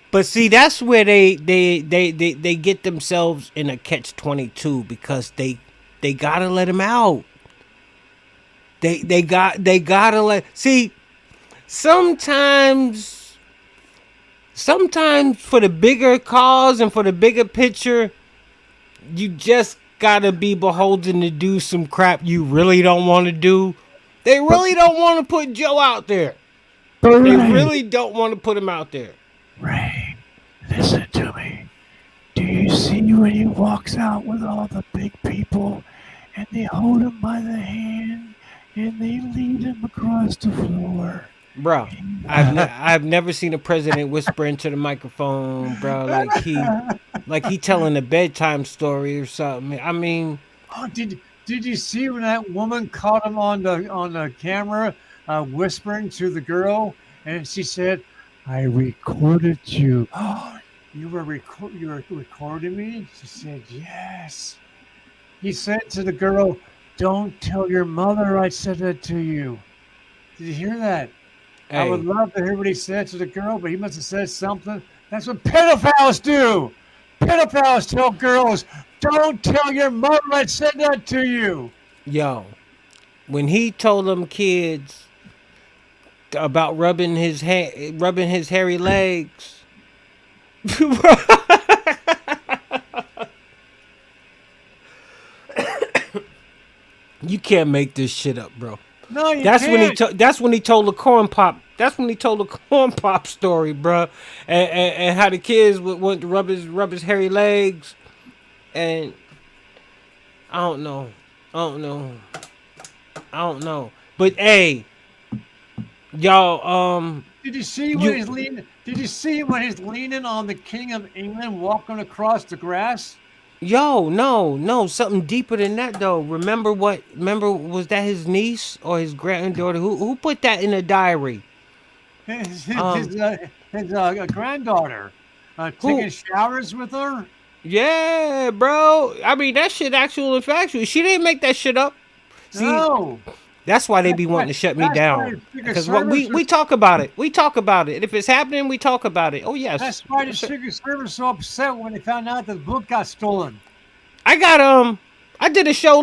But see, that's where they get themselves in a catch-22 because they gotta let him out. They gotta let. See, sometimes for the bigger cause and for the bigger picture, you just gotta be beholden to do some crap you really don't want to do. They really don't want to put Joe out there. They really don't want to put him out there. Ray, listen to me. Do you see when he walks out with all the big people and they hold him by the hand and they lead him across the floor. Bro, I've never seen a president whisper into the microphone, bro, like he telling a bedtime story or something. I mean, oh, did you see when that woman caught him on the camera whispering to the girl, and she said, "I recorded you." Oh, you were recording me? She said, "Yes." He said to the girl, "Don't tell your mother I said that to you." Did you hear that? hey, I would love to hear what he said to the girl, but he must have said something. That's what pedophiles do. Pedophiles tell girls, "Don't tell your mother I said that to you." yo, when he told them kids about rubbing his hairy legs, you can't make this shit up, bro. No, you That's can't. that's when he told the corn pop. That's when he told the corn pop story, bro, and how the kids would want to rub his hairy legs, and I don't know. But hey, y'all, Did you see when he's leaning? Did you see when he's leaning on the King of England, walking across the grass? no, something deeper than that though. Remember, was that his niece or his granddaughter? Who put that in a diary? His granddaughter taking showers with her. Yeah, bro. I mean, that shit actual and factual. She didn't make that shit up. See, No. that's why they be wanting to shut me down. Because we talk about it. We talk about it. If it's happening, we talk about it. Oh yes. That's why the Secret Service was so upset when they found out that the book got stolen. I did a show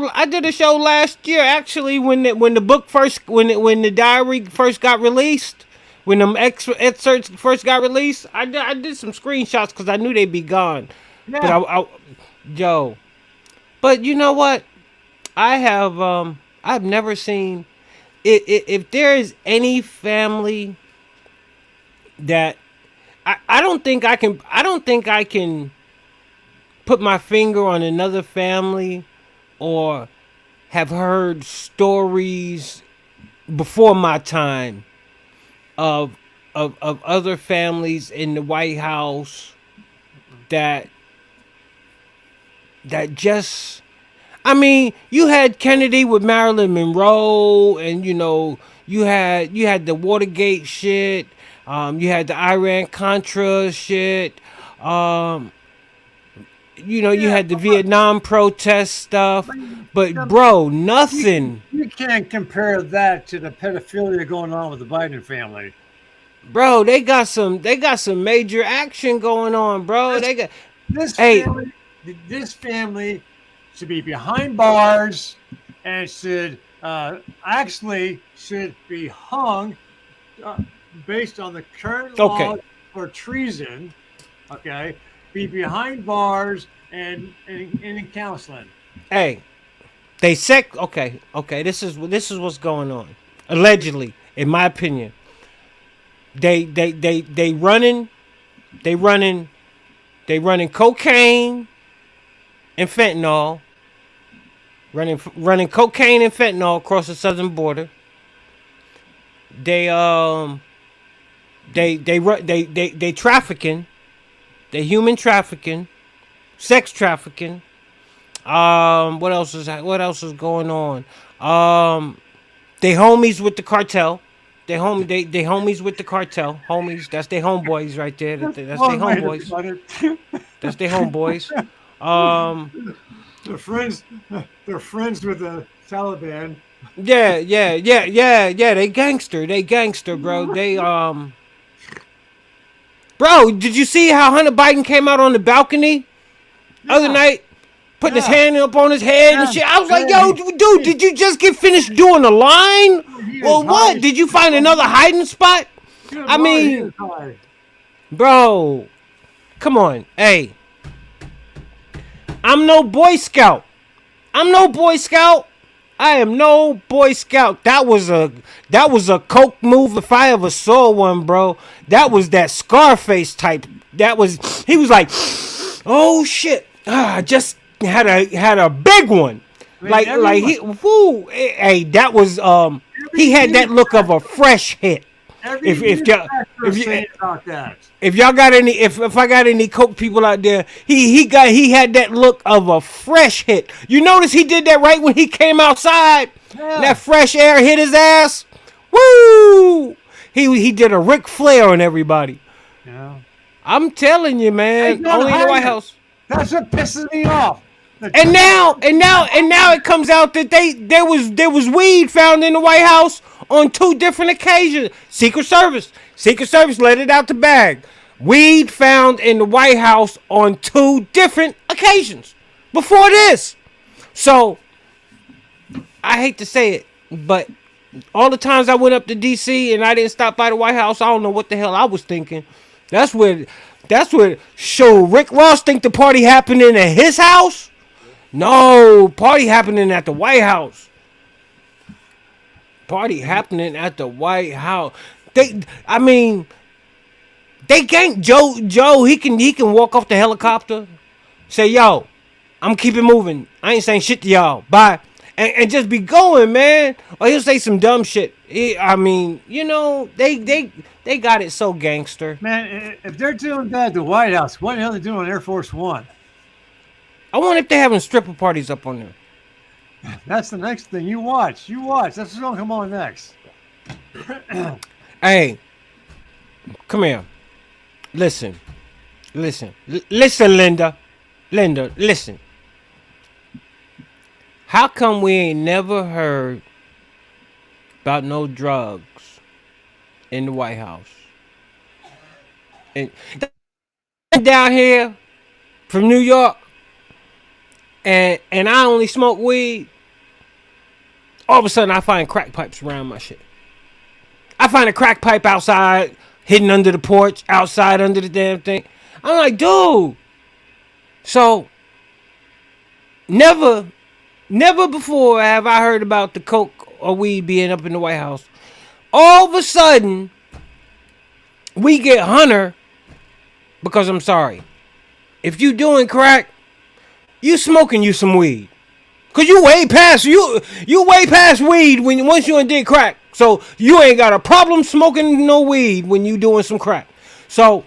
last year actually when the diary first got released. When them excerpts first got released, I did some screenshots because I knew they'd be gone. Yeah. But you know what? I've never seen if there is any family that I don't think I can put my finger on another family or have heard stories before my time of other families in the White House that just, I mean, you had Kennedy with Marilyn Monroe, and you had the Watergate shit, you had the Iran Contra shit, you had the Vietnam protest stuff, but bro, nothing. You can't compare that to the pedophilia going on with the Biden family. Bro, they got some major action going on, bro. This family should be behind bars and should be hung based on the current law for treason. Okay, be behind bars and in counseling. Hey, this is what's going on. Allegedly, in my opinion, they running cocaine and fentanyl, running cocaine and fentanyl across the southern border. They trafficking, they human trafficking, sex trafficking. What else is going on? They homies with the cartel. They homies with the cartel. Homies, that's their homeboys right there. That's their homeboys. That's their homeboys. They're friends with the Taliban. Yeah. They gangster, bro. Bro, did you see how Hunter Biden came out on the balcony other night? Putting his hand up on his head and shit. I was like, yo, dude, did you just get finished doing a line? Well, what? Did you find another hiding spot? I mean, bro, come on. Hey, I'm no Boy Scout. I am no Boy Scout. That was a coke move if I ever saw one, bro. That was that Scarface type. He was like, oh shit, I just had a big one. Hey, that was he had that look of a fresh hit. If y'all got any, if I got any Coke people out there, he had that look of a fresh hit. You notice he did that right when he came outside. Yeah. That fresh air hit his ass. Woo! He did a Ric Flair on everybody. Yeah. I'm telling you, man. Only in the White House. That's what pisses me off. And now it comes out that there was weed found in the White House on 2 different occasions. Secret Service let it out the bag. Weed found in the White House on 2 different occasions before this. So I hate to say it, but all the times I went up to D.C. and I didn't stop by the White House, I don't know what the hell I was thinking. That's where show Rick Ross think the party happening at his house. No, party happening at the White House. Party happening at the White House. They ganked Joe. He can walk off the helicopter, say, "Yo, I'm keeping moving. I ain't saying shit to y'all. Bye." And just be going, man. Or he'll say some dumb shit. They got it so gangster. Man, if they're doing that at the White House, what the hell are they doing on Air Force One? I wonder if they're having stripper parties up on there. That's the next thing. You watch. That's what's going to come on next. Hey, come here. Listen, Linda, listen. How come we ain't never heard about no drugs in the White House? And down here from New York, and I only smoke weed. All of a sudden, I find crack pipes around my shit. I find a crack pipe outside, hidden under the porch, outside under the damn thing. I'm like, dude. So, never before have I heard about the coke or weed being up in the White House. All of a sudden, we get Hunter, because I'm sorry. If you doing crack, you smoking you some weed. Cause you way past weed once you did crack. So you ain't got a problem smoking no weed when you doing some crack. So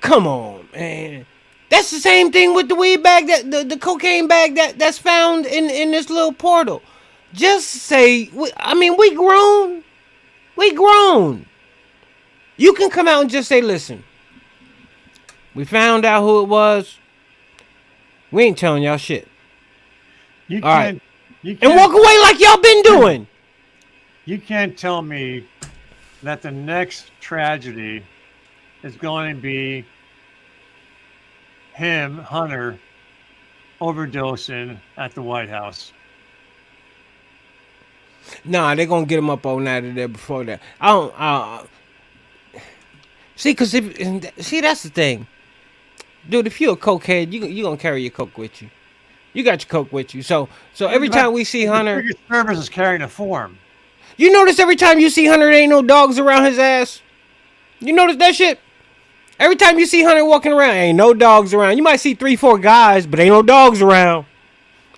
come on, man. That's the same thing with the weed bag, that the cocaine bag that's found in this little portal. Just say, we grown. We grown. You can come out and just say, listen, we found out who it was. We ain't telling y'all shit. You all can't, right. You can't, and walk away like y'all been doing. You can't tell me that the next tragedy is going to be Hunter, overdosing at the White House. Nah, they're gonna get him up all night of there before that. That's the thing. Dude, if you're a cokehead, you gonna carry your coke with you. You got your coke with you. So every time we see Hunter, the Service is carrying a form. You notice every time you see Hunter, there ain't no dogs around his ass. You notice that shit? Every time you see Hunter walking around, ain't no dogs around. You might see 3-4 guys, but ain't no dogs around.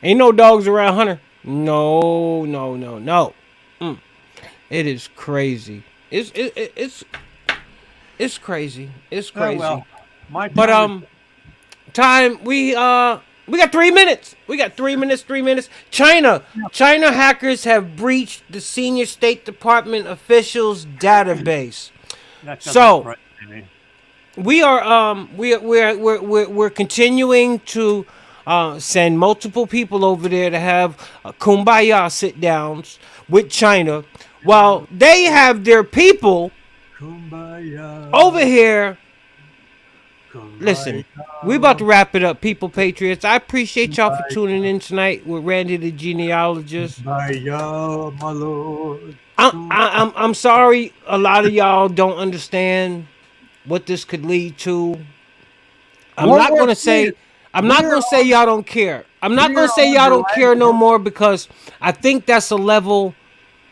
Ain't no dogs around Hunter. No. It is crazy. It's crazy. It's crazy. Oh, well, time we got 3 minutes. We got 3 minutes. 3 minutes. China hackers have breached the senior State Department officials' database. So we are we're continuing to send multiple people over there to have kumbaya sit downs with China, while they have their people over here. Listen, we about to wrap it up, people, patriots. I appreciate y'all for tuning in tonight with Randy the genealogist. My Lord. I'm sorry, a lot of y'all don't understand what this could lead to. I'm not gonna say y'all don't care. I'm not gonna say y'all don't care no more, because I think that's a level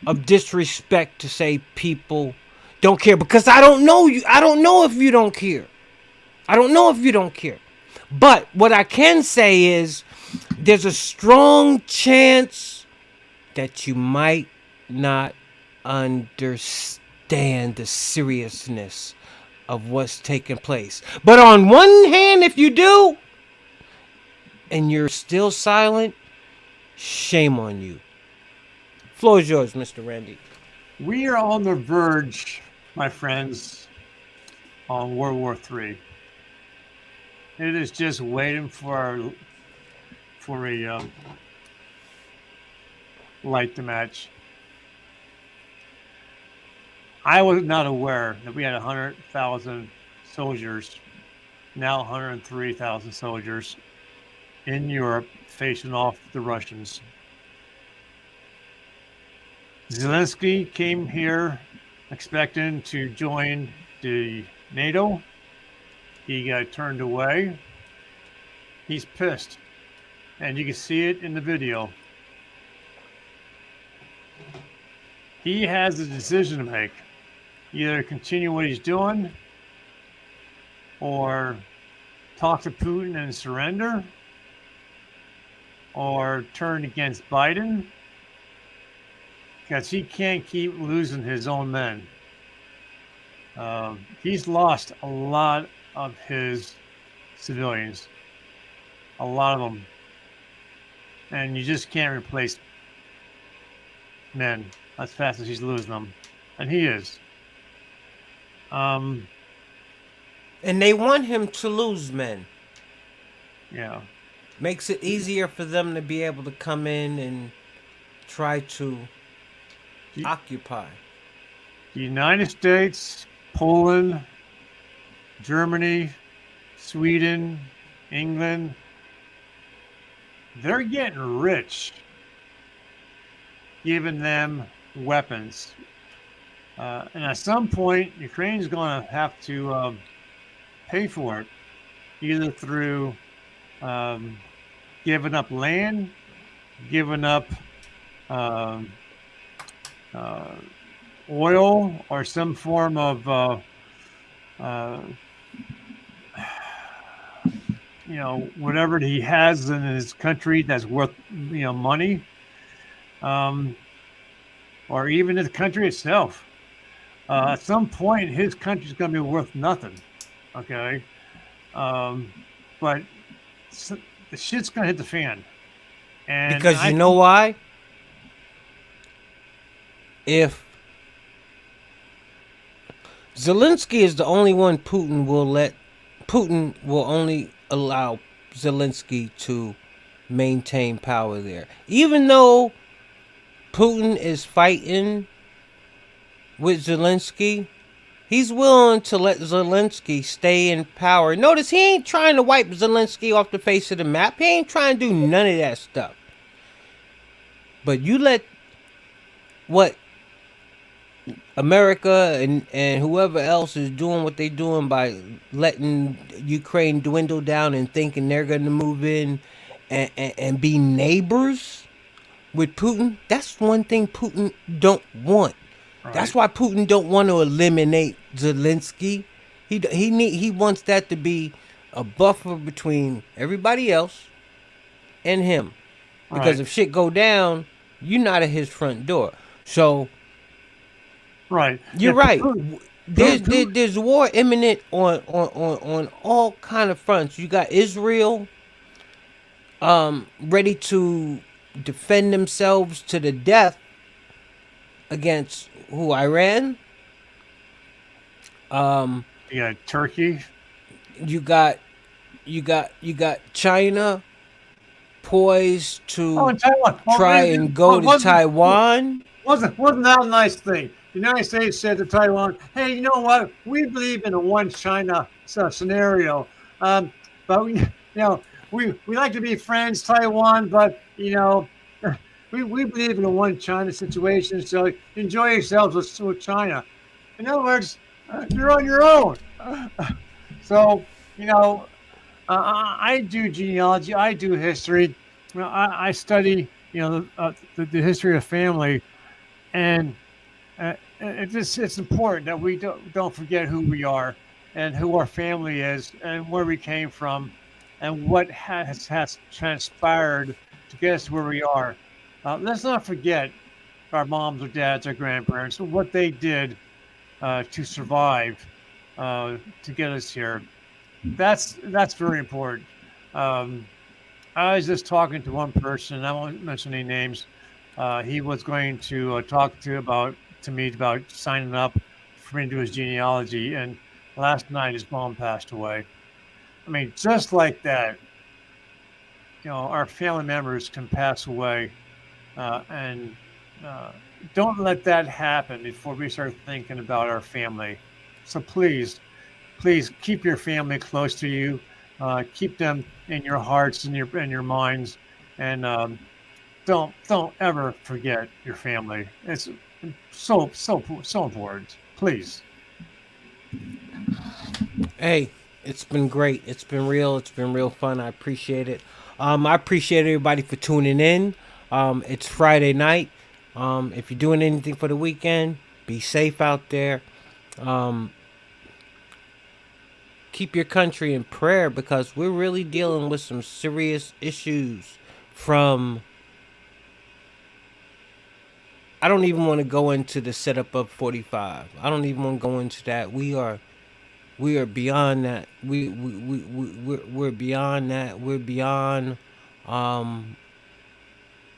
of disrespect to say people don't care, because I don't know you. I don't know if you don't care. But what I can say is there's a strong chance that you might not understand the seriousness of what's taking place. But on one hand, if you do, and you're still silent, shame on you. Floor is yours, Mr. Randy. We are on the verge, my friends, on World War III. It is just waiting for a light to match. I was not aware that we had 100,000 soldiers, now 103,000 soldiers in Europe facing off the Russians. Zelensky came here expecting to join the NATO. He got turned away. He's pissed, and you can see it in the video. He has a decision to make. Either continue what he's doing or talk to Putin and surrender, or turn against Biden, because he can't keep losing his own men. He's lost a lot of his civilians, a lot of them, and you just can't replace men as fast as he's losing them, and he is. And they want him to lose men. Yeah. Makes it easier for them to be able to come in and try to occupy. The United States, Poland, Germany, Sweden, England, they're getting rich giving them weapons. And at some point, Ukraine's going to have to pay for it, either through giving up land, giving up oil, or some form of whatever he has in his country that's worth money, or even the country itself. At some point, his country's going to be worth nothing. Okay, but the shit's going to hit the fan. And because you know why? If Zelensky is the only one Putin will only allow Zelensky to maintain power there. Even though Putin is fighting with Zelensky, he's willing to let Zelensky stay in power. Notice he ain't trying to wipe Zelensky off the face of the map. He ain't trying to do none of that stuff. But you let what America and whoever else is doing what they doing by letting Ukraine dwindle down and thinking they're going to move in and be neighbors with Putin. That's one thing Putin don't want. Right. That's why Putin don't want to eliminate Zelensky. He wants that to be a buffer between everybody else and him. Because if shit go down, you're not at his front door. So right. You're right. There's war imminent on all kind of fronts. You got Israel ready to defend themselves to the death against Iran. You got Turkey. You got China poised to try and go to Taiwan. Wasn't that a nice thing? The United States said to Taiwan, "Hey, you know what? We believe in a one China scenario, but we like to be friends, Taiwan, but we believe in a one China situation. So enjoy yourselves with China. In other words, you're on your own." So I do genealogy, I do history. I study the history of family, and it's important that we don't forget who we are and who our family is and where we came from, and what has transpired to get us where we are. Let's not forget our moms or dads or grandparents, what they did to survive, to get us here. That's very important. I was just talking to one person. I won't mention any names. He was going to talk to me about signing up for me to do his genealogy, and last night his mom passed away. I mean, just like that, our family members can pass away, and don't let that happen before we start thinking about our family. So please keep your family close to you. Keep them in your hearts and your minds, and don't ever forget your family. It's so important. Please. Hey, it's been great. It's been real. It's been real fun. I appreciate it. I appreciate everybody for tuning in. It's Friday night. If you're doing anything for the weekend, be safe out there. Keep your country in prayer, because we're really dealing with some serious issues from... I don't even want to go into the setup of 45. I don't even want to go into that. We are beyond that. We're beyond that. We're beyond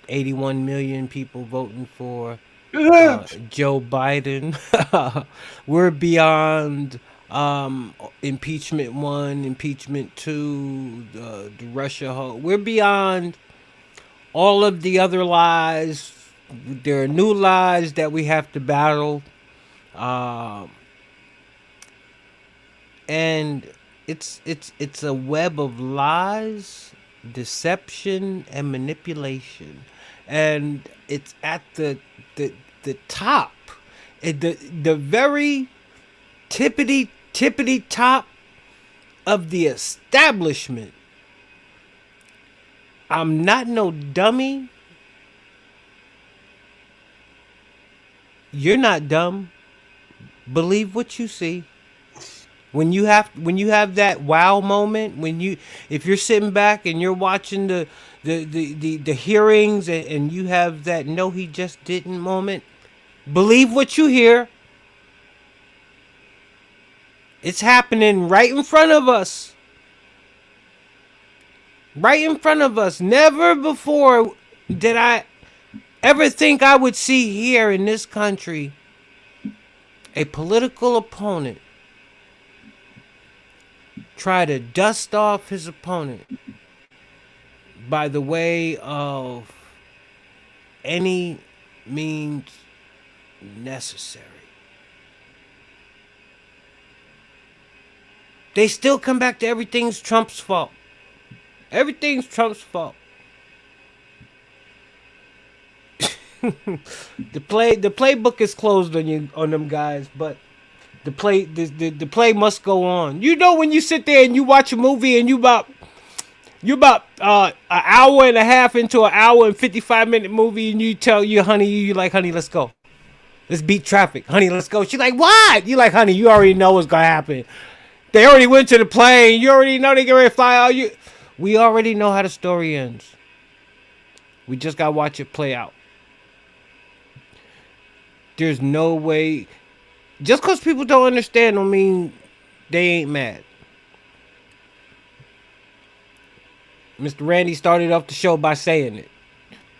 81 million people voting for Joe Biden. We're beyond impeachment 1, impeachment 2, the Russia whole. We're beyond all of the other lies. There are new lies that we have to battle. And it's a web of lies, deception, and manipulation. And it's at the top. The very tippity top of the establishment. I'm not no dummy. You're not dumb. Believe what you see. When you have that wow moment, if you're sitting back and you're watching the hearings and you have that no he just didn't moment, believe what you hear. It's happening right in front of us. Right in front of us. Never before did I ever think I would see here in this country a political opponent try to dust off his opponent by the way of any means necessary. They still come back to everything's Trump's fault. Everything's Trump's fault. The playbook is closed on them guys, but the play must go on. You know, when you sit there and you watch a movie and you about an hour and a half into an hour and 55-minute movie, and you tell your honey, you like, honey, let's go. Let's beat traffic. Honey, let's go. She's like, what? You like, honey, you already know what's gonna happen. They already went to the plane. You already know they get ready to fly out. We already know how the story ends. We just gotta watch it play out. There's no way. Just because people don't understand don't mean they ain't mad. Mr. Randy started off the show by saying it.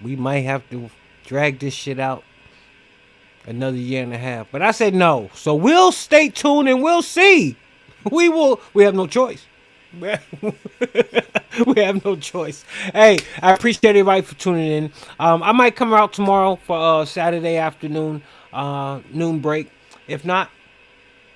We might have to drag this shit out another year and a half. But I said no. So we'll stay tuned and we'll see. We have no choice. We have no choice. Hey, I appreciate everybody for tuning in. I might come out tomorrow for Saturday afternoon, noon break. If not,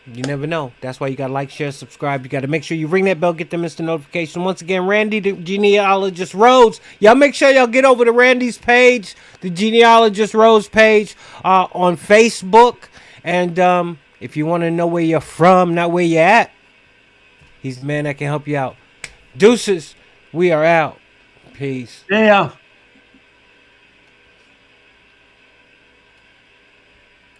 you never know. That's why you gotta like, share, subscribe. You gotta make sure you ring that bell, get them instant notification. Once again, Randy the Genealogist Rhodes. Y'all make sure y'all get over to Randy's page, the Genealogist Rhodes page, on Facebook. And if you want to know where you're from, not where you're at, he's the man that can help you out. Deuces, we are out. Peace. Yeah.